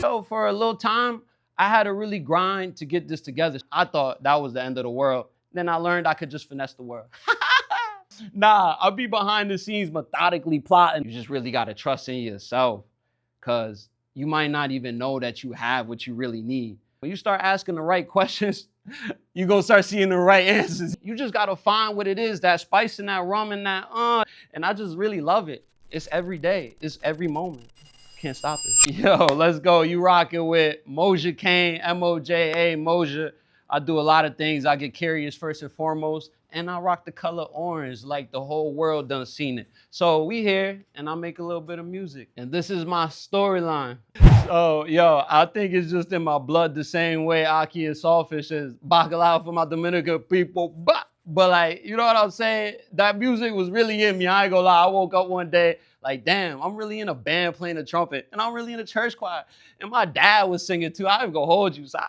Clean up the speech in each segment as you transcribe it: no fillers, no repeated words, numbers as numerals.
So for a little time, I had to really grind to get this together. I thought that was the end of the world. Then I learned I could just finesse the world. Nah, I'll be behind the scenes methodically plotting. You just really gotta trust in yourself, cause you might not even know that you have what you really need. When you start asking the right questions, you gonna start seeing the right answers. You just gotta find what it is, that spice and that rum and that and I just really love it. It's every day, it's every moment. Can't stop it. Yo, let's go. You rocking with Moja Kane, M-O-J-A, Moja. I do a lot of things. I get curious first and foremost, and I rock the color orange like the whole world done seen it. So we here, and I make a little bit of music, and this is my storyline. So, yo, I think it's just in my blood the same way Aki and Sawfish is bacalao for my Dominican people. But like, you know what I'm saying? That music was really in me. I ain't gonna lie. I woke up one day like, damn, I'm really in a band playing the trumpet, and I'm really in a church choir. And my dad was singing too. I ain't gonna hold you. So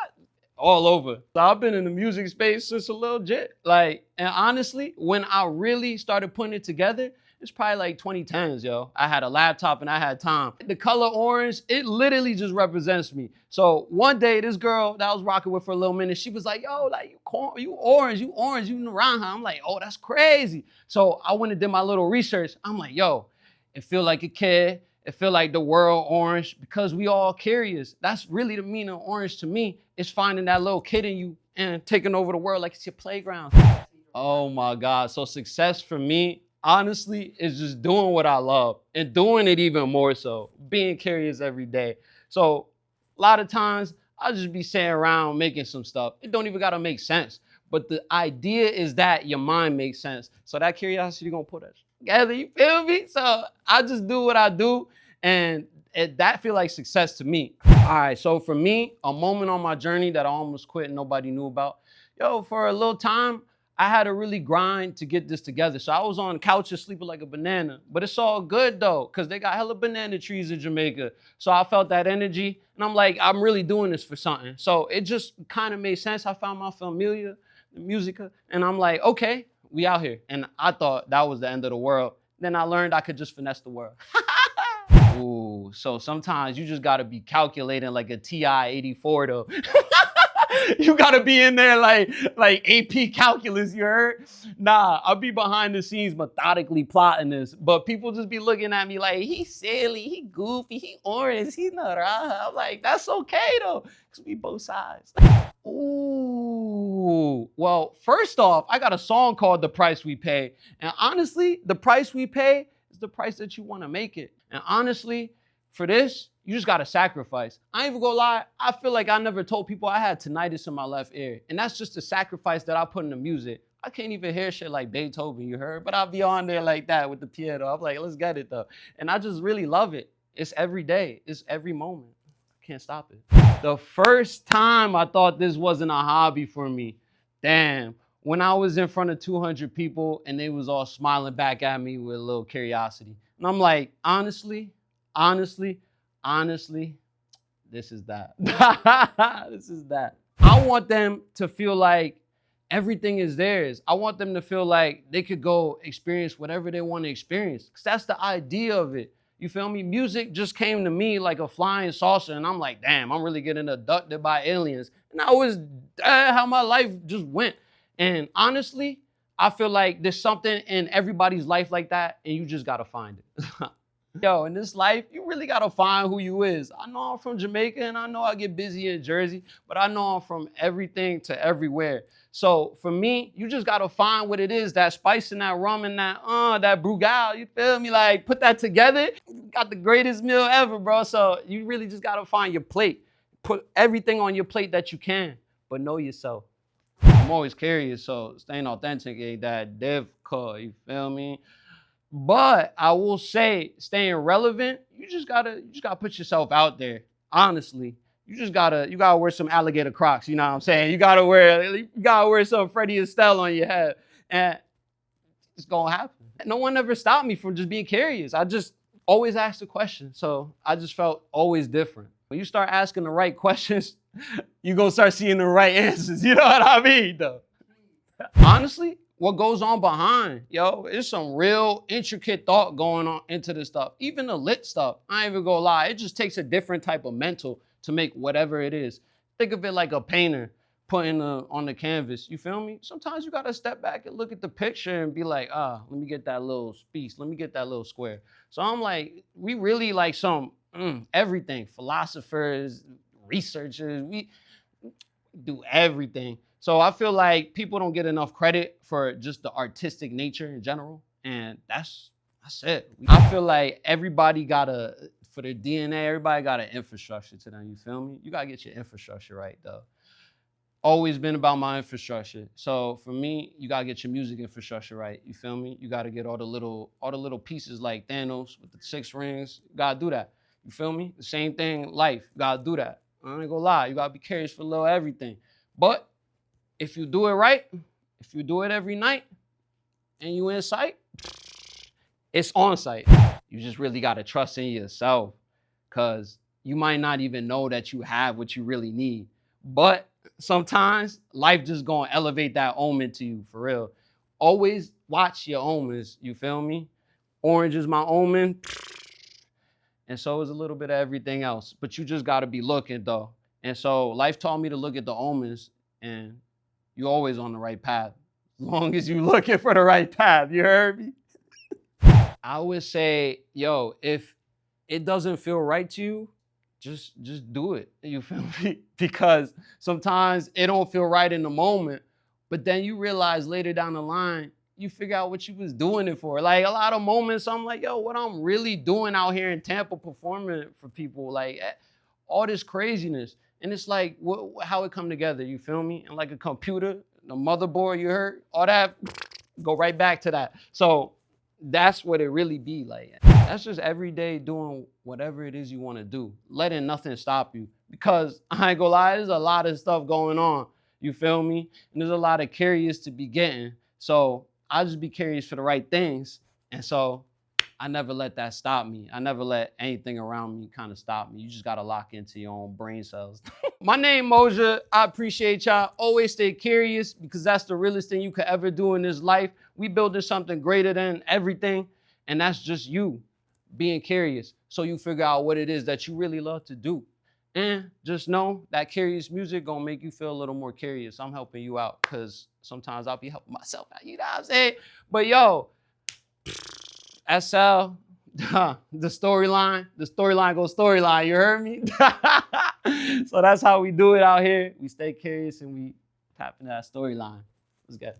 all over. So I've been in the music space since a little jet. Like, and honestly, when I really started putting it together, it's probably like 2010s, yo. I had a laptop and I had time. The color orange, it literally just represents me. So one day, this girl that I was rocking with for a little minute, she was like, yo, like you orange, you Naranja. I'm like, oh, that's crazy. So I went and did my little research. I'm like, yo, it feel like a kid. It feel like the world orange because we all curious. That's really the meaning of orange to me. It's finding that little kid in you and taking over the world like it's your playground. Oh my God. So success for me, honestly, is just doing what I love and doing it even more so, being curious every day. So a lot of times I'll just be sitting around making some stuff. It don't even gotta make sense. But the idea is that your mind makes sense. So that curiosity gonna put us together, you feel me? So I just do what I do and that feel like success to me. All right, so for me, a moment on my journey that I almost quit and nobody knew about. Yo, for a little time, I had to really grind to get this together. So I was on couches sleeping like a banana, but it's all good though, because they got hella banana trees in Jamaica. So I felt that energy and I'm like, I'm really doing this for something. So it just kind of made sense. I found my familia, the musica, and I'm like, okay, we out here. And I thought that was the end of the world. Then I learned I could just finesse the world. Ooh, so sometimes you just gotta be calculating like a TI-84 though. You gotta be in there like AP calculus, you heard? Nah, I'll be behind the scenes methodically plotting this, but people just be looking at me like, he silly, he goofy, he orange, he naranja. I'm like, that's okay though, because we both sides. Ooh, well, first off, I got a song called The Price We Pay. And honestly, the price we pay is the price that you wanna make it. And honestly, for this, you just gotta sacrifice. I ain't even gonna lie, I feel like I never told people I had tinnitus in my left ear. And that's just the sacrifice that I put in the music. I can't even hear shit like Beethoven, you heard? But I'll be on there like that with the piano. I'm like, let's get it though. And I just really love it. It's every day, it's every moment. I can't stop it. The first time I thought this wasn't a hobby for me, damn, when I was in front of 200 people and they was all smiling back at me with a little curiosity. And I'm like, honestly, this is that. This is that. I want them to feel like everything is theirs. I want them to feel like they could go experience whatever they want to experience. Because that's the idea of it. You feel me? Music just came to me like a flying saucer, and I'm like, damn, I'm really getting abducted by aliens. And that was how my life just went. And honestly, I feel like there's something in everybody's life like that, and you just gotta find it. Yo, in this life, you really gotta find who you is. I know I'm from Jamaica and I know I get busy in Jersey, but I know I'm from everything to everywhere. So for me, you just gotta find what it is, that spice and that rum and that Brugal, you feel me? Like, put that together, you got the greatest meal ever, bro. So you really just gotta find your plate. Put everything on your plate that you can, but know yourself. I'm always curious, so staying authentic ain't that difficult, you feel me? But I will say, staying relevant, you just gotta put yourself out there. Honestly, you gotta wear some alligator Crocs. You know what I'm saying? You gotta wear some Freddie Estelle on your head, and it's gonna happen. No one ever stopped me from just being curious. I just always asked a question, so I just felt always different. When you start asking the right questions, you gonna start seeing the right answers. You know what I mean, though? Honestly, what goes on behind, yo, it's some real intricate thought going on into this stuff. Even the lit stuff, I ain't even gonna lie, it just takes a different type of mental to make whatever it is. Think of it like a painter putting on the canvas. You feel me? Sometimes you gotta step back and look at the picture and be like, let me get that little piece. Let me get that little square. So I'm like, we really like some everything. Philosophers, researchers, we do everything. So I feel like people don't get enough credit for just the artistic nature in general. And that's it. I feel like everybody got for their DNA, everybody got an infrastructure to them. You feel me? You gotta get your infrastructure right though. Always been about my infrastructure. So for me, you gotta get your music infrastructure right. You feel me? You gotta get all the little pieces like Thanos with the 6 rings. You gotta do that. You feel me? The same thing, life. You gotta do that. I ain't gonna lie. You gotta be curious for a little everything. But if you do it right, if you do it every night, and you in sight, it's on site. You just really gotta trust in yourself, cause you might not even know that you have what you really need. But sometimes life just gonna elevate that omen to you for real. Always watch your omens, you feel me? Orange is my omen, and so is a little bit of everything else. But you just gotta be looking though. And so life taught me to look at the omens, and you're always on the right path. As long as you're looking for the right path, you heard me? I would say, yo, if it doesn't feel right to you, just do it. You feel me? Because sometimes it don't feel right in the moment, but then you realize later down the line, you figure out what you was doing it for. Like a lot of moments, I'm like, yo, what I'm really doing out here in Tampa performing for people, like all this craziness. And it's like how it come together, you feel me? And like a computer, the motherboard, you heard, all that, go right back to that. So that's what it really be like. That's just every day doing whatever it is you want to do, letting nothing stop you. Because I ain't gonna lie, there's a lot of stuff going on. You feel me? And there's a lot of curious to be getting. So I just be curious for the right things. And so I never let that stop me. I never let anything around me kind of stop me. You just gotta lock into your own brain cells. My name Moja. I appreciate y'all. Always stay curious because that's the realest thing you could ever do in this life. We building something greater than everything, and that's just you being curious. So you figure out what it is that you really love to do. And just know that curious music gonna make you feel a little more curious. I'm helping you out because sometimes I'll be helping myself out. You know what I'm saying? But yo, SL, the storyline goes storyline. You heard me? So that's how we do it out here. We stay curious and we tap into that storyline. Let's get it.